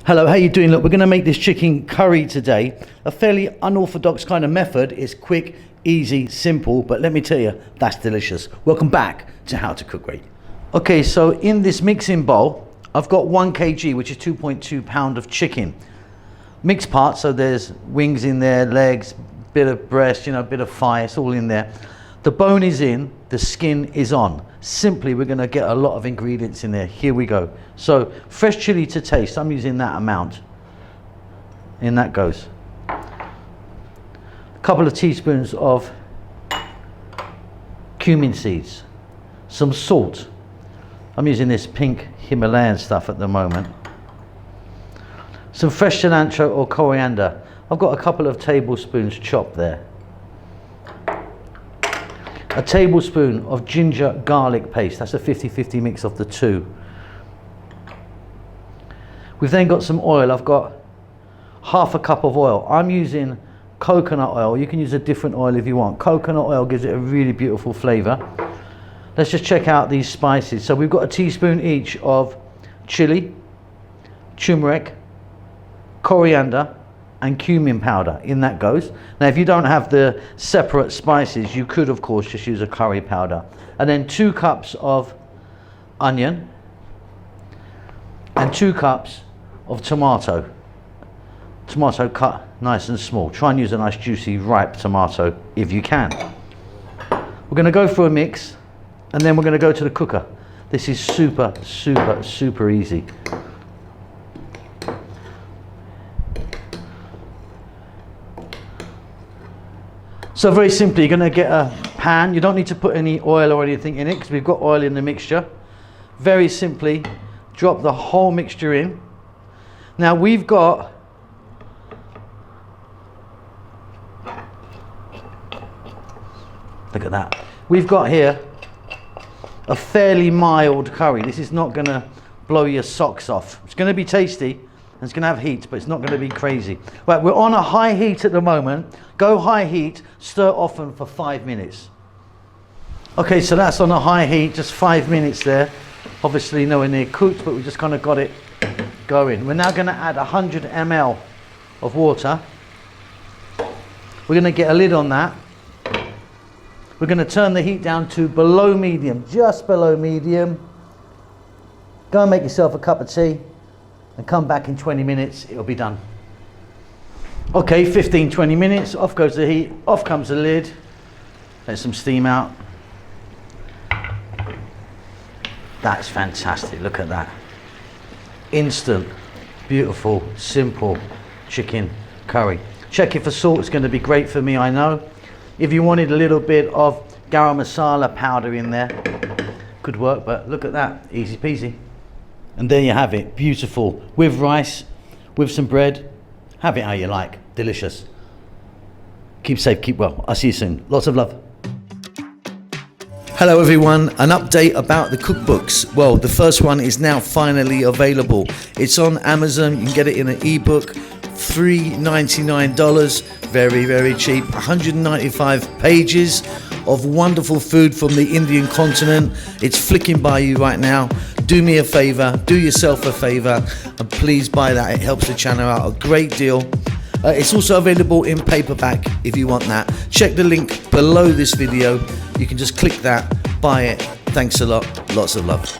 Hello, how you doing? Look, we're going to make this chicken curry today. A fairly unorthodox kind of method. It's quick, easy, simple, but let me tell you, that's delicious. Welcome back to How to Cook Great. Okay, so in this mixing bowl, I've got 1 kg, which is 2.2 pound of chicken. Mixed parts, so there's wings in there, legs, bit of breast, a bit of thigh, it's all in there. The bone is in, the skin is on. Simply, we're going to get a lot of ingredients in there. Here we go. So, fresh chili to taste. I'm using that amount. In that goes. A couple of teaspoons of cumin seeds. Some salt. I'm using this pink Himalayan stuff at the moment. Some fresh cilantro or coriander. I've got a couple of tablespoons chopped there. A tablespoon of ginger garlic paste. That's a 50-50 mix of the two. We've then got some oil. I've got half a cup of oil. I'm using coconut oil. You can use a different oil if you want. Coconut oil gives it a really beautiful flavor. Let's just check out these spices. So we've got a teaspoon each of chili, turmeric, coriander, and cumin powder. In that goes. Now if you don't have the separate spices, you could of course just use a curry powder. And then 2 cups of onion and 2 cups of tomato cut nice and small. Try and use a nice juicy ripe tomato if you can. We're going to go for a mix and then we're going to go to the cooker. This is super easy. So very simply, you're going to get a pan. You don't need to put any oil or anything in it because we've got oil in the mixture. Very simply, drop the whole mixture in. Now we've got look at that. We've got here a fairly mild curry. This is not going to blow your socks off. It's going to be tasty. And it's going to have heat, but it's not going to be crazy. Right, we're on a high heat at the moment. Go high heat, stir often for 5 minutes. Okay, so that's on a high heat, just 5 minutes there. Obviously nowhere near cooked, but we just kind of got it going. We're now going to add 100 ml of water. We're going to get a lid on that. We're going to turn the heat down to below medium, just below medium. Go and make yourself a cup of tea. And come back in 20 minutes, it'll be done. Okay, 15-20 minutes, off goes the heat, off comes the lid. Let some steam out. That's fantastic, look at that. Instant, beautiful, simple chicken curry. Check it for salt, it's going to be great for me, I know. If you wanted a little bit of garam masala powder in there, could work, but look at that, easy peasy. And there you have it, beautiful, with rice, with some bread. Have it how you like, delicious. Keep safe, keep well. I'll see you soon. Lots of love. Hello everyone, an update about the cookbooks. Well, the first one is now finally available. It's on Amazon, you can get it in an ebook, $3.99, very cheap, 195 pages of wonderful food from the Indian continent. It's flicking by you right now. Do me a favor, do yourself a favor, and please buy that. It helps the channel out a great deal. It's also available in paperback if you want that. Check the link below this video. You can just click that, buy it. Thanks a lot, lots of love.